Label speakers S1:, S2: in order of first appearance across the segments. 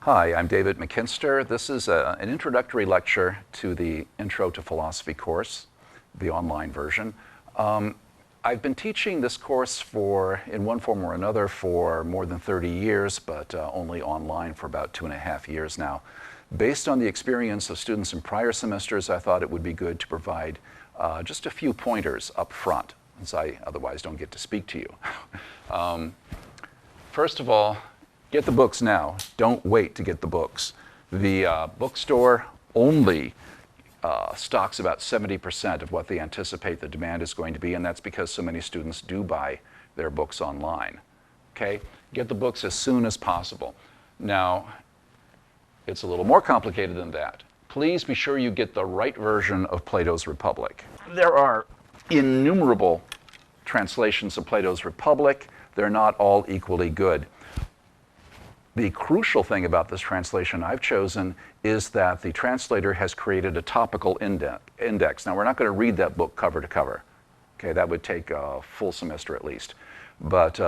S1: Hi, I'm David Makinster. This is an introductory lecture to the Intro to Philosophy course, the online version. I've been teaching this course in one form or another for more than 30 years, but only online for about 2.5 years now. Based on the experience of students in prior semesters, I thought it would be good to provide just a few pointers up front, since I otherwise don't get to speak to you. First of all, get the books now. Don't wait to get the books. The bookstore only stocks about 70% of what they anticipate the demand is going to be, and that's because so many students do buy their books online. Okay? Get the books as soon as possible. Now, it's a little more complicated than that. Please be sure you get the right version of Plato's Republic. There are innumerable translations of Plato's Republic. They're not all equally good. The crucial thing about this translation I've chosen is that the translator has created a topical index. Now, we're not going to read that book cover to cover. Okay, that would take a full semester at least. But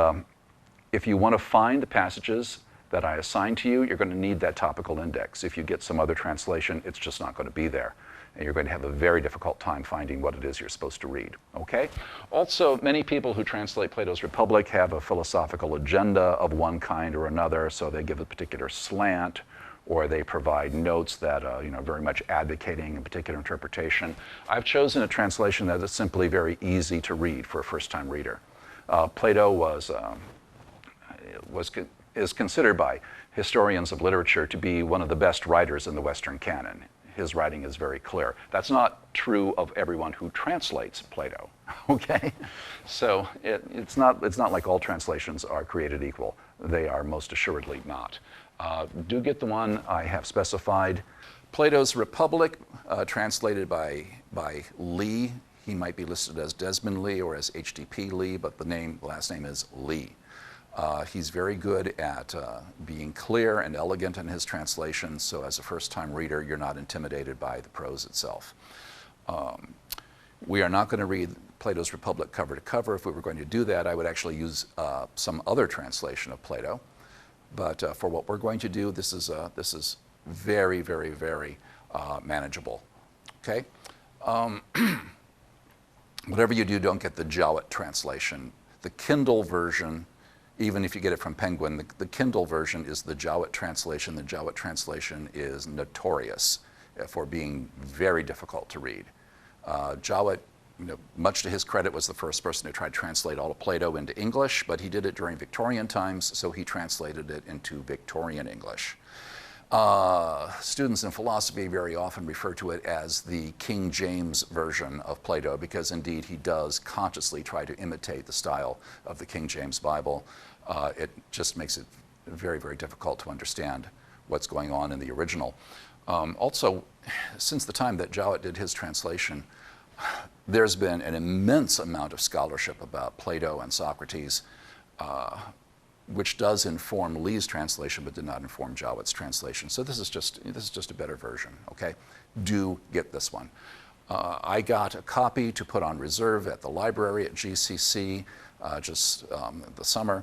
S1: if you want to find the passages that I assign to you, you're going to need that topical index. If you get some other translation, it's just not going to be there. And you're going to have a very difficult time finding what it is you're supposed to read, okay? Also, many people who translate Plato's Republic have a philosophical agenda of one kind or another, so they give a particular slant, or they provide notes that are very much advocating a particular interpretation. I've chosen a translation that is simply very easy to read for a first-time reader. Plato is considered by historians of literature to be one of the best writers in the Western canon. His writing is very clear. That's not true of everyone who translates Plato, okay? So it's not like all translations are created equal. They are most assuredly not. Do get the one I have specified. Plato's Republic, translated by Lee. He might be listed as Desmond Lee or as HDP Lee, but the last name is Lee. He's very good at being clear and elegant in his translations, so as a first-time reader, you're not intimidated by the prose itself. We are not going to read Plato's Republic cover to cover. If we were going to do that, I would actually use some other translation of Plato. But for what we're going to do, this is very, very, very manageable. Okay? Whatever you do, don't get the Jowett translation. The Kindle version, even if you get it from Penguin, the Kindle version is the Jowett translation. The Jowett translation is notorious for being very difficult to read. Jowett, much to his credit, was the first person who tried to translate all of Plato into English, but he did it during Victorian times, so he translated it into Victorian English. Students in philosophy very often refer to it as the King James version of Plato, because indeed he does consciously try to imitate the style of the King James Bible. It just makes it very, very difficult to understand what's going on in the original. Also, since the time that Jowett did his translation, there's been an immense amount of scholarship about Plato and Socrates, which does inform Lee's translation, but did not inform Jowett's translation. So this is just a better version. Okay, do get this one. I got a copy to put on reserve at the library at GCC just the summer.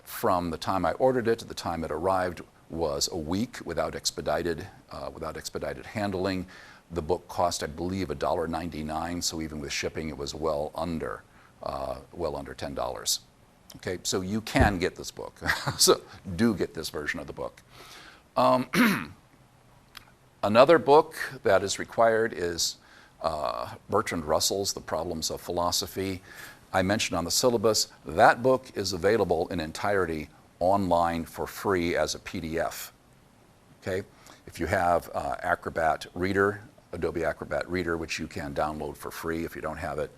S1: From the time I ordered it to the time it arrived was a week without expedited handling. The book cost, I believe, $1.99. So even with shipping, it was well under $10. Okay, so you can get this book. So do get this version of the book. Another book that is required is Bertrand Russell's The Problems of Philosophy. I mentioned on the syllabus, that book is available in entirety online for free as a PDF. Okay, if you have Acrobat Reader, Adobe Acrobat Reader, which you can download for free if you don't have it,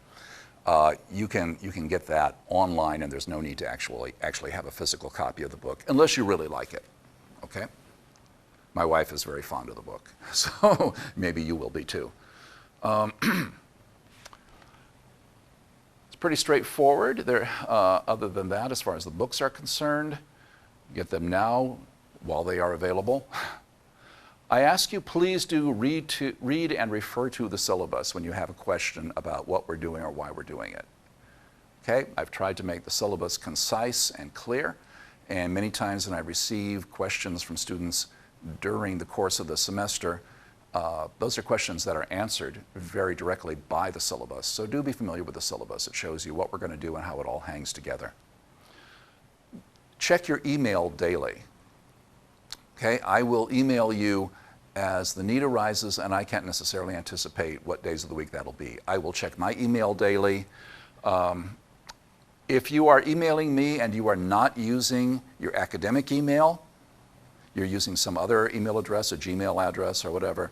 S1: you can get that online, and there's no need to actually have a physical copy of the book, unless you really like it. Okay, my wife is very fond of the book, so maybe you will be too. It's pretty straightforward. Other than that, as far as the books are concerned, get them now while they are available. I ask you, please do read and refer to the syllabus when you have a question about what we're doing or why we're doing it. Okay, I've tried to make the syllabus concise and clear, And many times when I receive questions from students during the course of the semester, those are questions that are answered very directly by the syllabus. So do be familiar with the syllabus. It shows you what we're going to do and how it all hangs together. Check your email daily. Okay, I will email you as the need arises, and I can't necessarily anticipate what days of the week that'll be. I will check my email daily. If you are emailing me and you are not using your academic email, you're using some other email address, a Gmail address or whatever,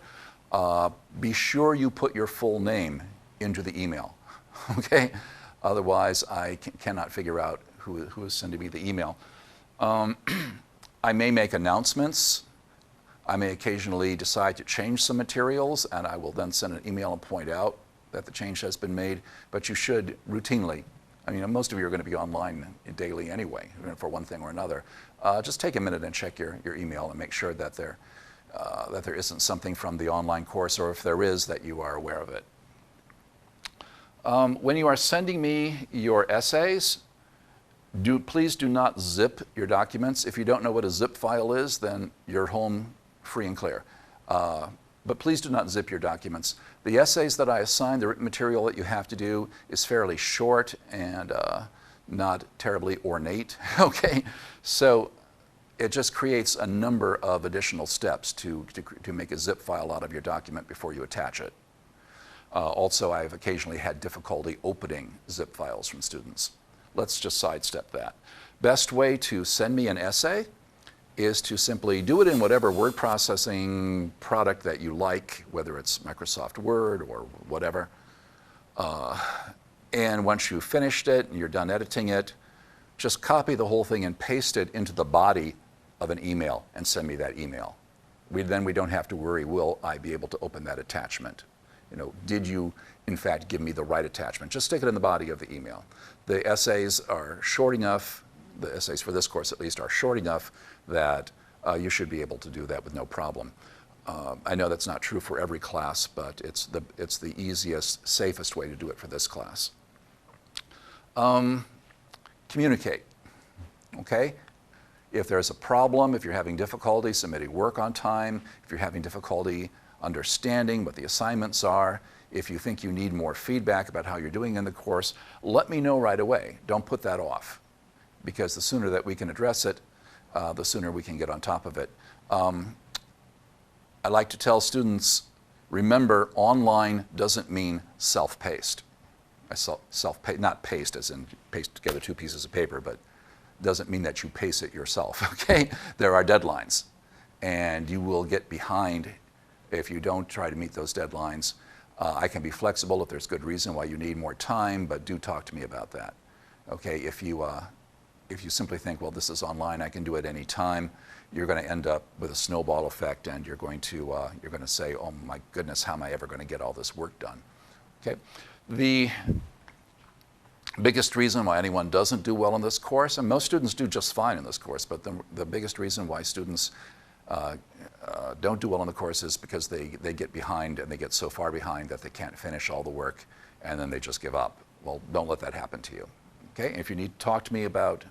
S1: be sure you put your full name into the email, okay? Otherwise, I cannot figure out who is sending me the email. I may make announcements. I may occasionally decide to change some materials, and I will then send an email and point out that the change has been made, but you should routinely. I mean, most of you are going to be online daily anyway, for one thing or another. Just take a minute and check your email and make sure that there isn't something from the online course, or if there is, that you are aware of it. When you are sending me your essays, please do not zip your documents. If you don't know what a zip file is, then you're home free and clear. But please do not zip your documents. The essays that I assign, the written material that you have to do is fairly short and not terribly ornate, okay? So it just creates a number of additional steps to make a zip file out of your document before you attach it. Also, I've occasionally had difficulty opening zip files from students. Let's just sidestep that. Best way to send me an essay is to simply do it in whatever word processing product that you like, whether it's Microsoft Word or whatever. And once you've finished it and you're done editing it, just copy the whole thing and paste it into the body of an email and send me that email. Then we don't have to worry, will I be able to open that attachment? You know, did you in fact give me the right attachment? Just stick it in the body of the email. The essays are short enough, the essays for this course at least are short enough that you should be able to do that with no problem. I know that's not true for every class, but it's the easiest, safest way to do it for this class. Communicate, okay? If there's a problem, if you're having difficulty submitting work on time, if you're having difficulty understanding what the assignments are, if you think you need more feedback about how you're doing in the course, let me know right away. Don't put that off, because the sooner that we can address it, the sooner we can get on top of it. I like to tell students, remember, online doesn't mean self-paced. Self-paced, not paced as in paste together two pieces of paper, but doesn't mean that you pace it yourself, okay? There are deadlines, and you will get behind if you don't try to meet those deadlines. I can be flexible if there's good reason why you need more time, but do talk to me about that, okay? If you simply think, well, this is online, I can do it any time, you're going to end up with a snowball effect, and you're going to say, oh my goodness, how am I ever going to get all this work done? Okay. The biggest reason why anyone doesn't do well in this course, and most students do just fine in this course, but the biggest reason why students don't do well in the course is because they get behind, and they get so far behind that they can't finish all the work, and then they just give up. Well, don't let that happen to you. Okay? If you need to talk to me about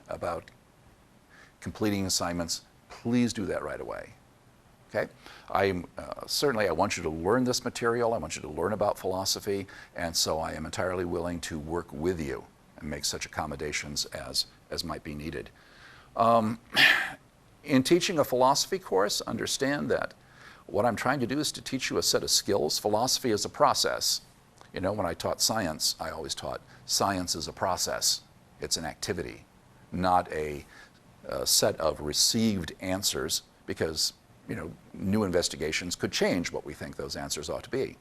S1: completing assignments, please do that right away. Okay? Certainly I want you to learn this material, I want you to learn about philosophy, and so I am entirely willing to work with you and make such accommodations as might be needed. In teaching a philosophy course, understand that what I'm trying to do is to teach you a set of skills. Philosophy is a process. You know, when I taught science, I always taught science is a process. It's an activity, not a set of received answers, because you know, new investigations could change what we think those answers ought to be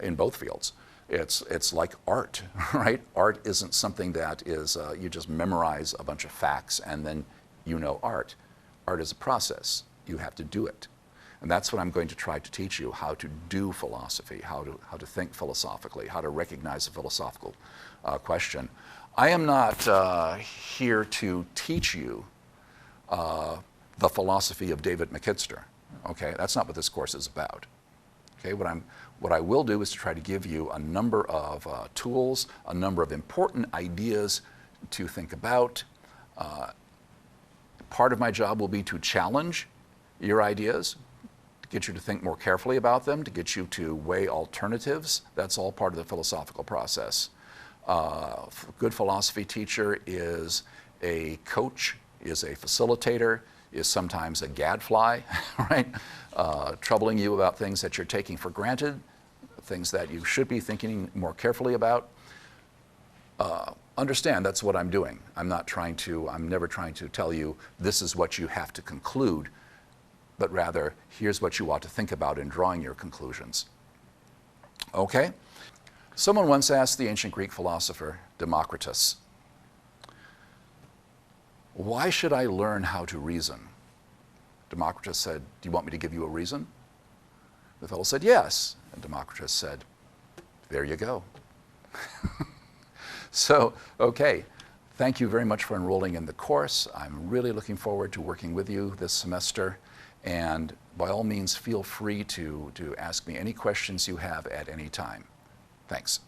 S1: in both fields. It's like art, right? Art isn't something that is, you just memorize a bunch of facts and then you know art. Art is a process. You have to do it. And that's what I'm going to try to teach you, how to do philosophy, how to think philosophically, how to recognize a philosophical question. I am not here to teach you the philosophy of David Makinster. Okay, that's not what this course is about. Okay, what I will do is to try to give you a number of tools, a number of important ideas to think about, Part of my job will be to challenge your ideas, to get you to think more carefully about them, to get you to weigh alternatives. That's all part of the philosophical process. A good philosophy teacher is a coach, is a facilitator, is sometimes a gadfly, right? Troubling you about things that you're taking for granted, things that you should be thinking more carefully about. Understand that's what I'm doing. I'm never trying to tell you this is what you have to conclude, but rather here's what you ought to think about in drawing your conclusions. Okay? Someone once asked the ancient Greek philosopher Democritus, "Why should I learn how to reason?" Democritus said, "Do you want me to give you a reason?" The fellow said, "Yes." And Democritus said, "There you go." So, okay, thank you very much for enrolling in the course. I'm really looking forward to working with you this semester. And by all means, feel free to ask me any questions you have at any time. Thanks.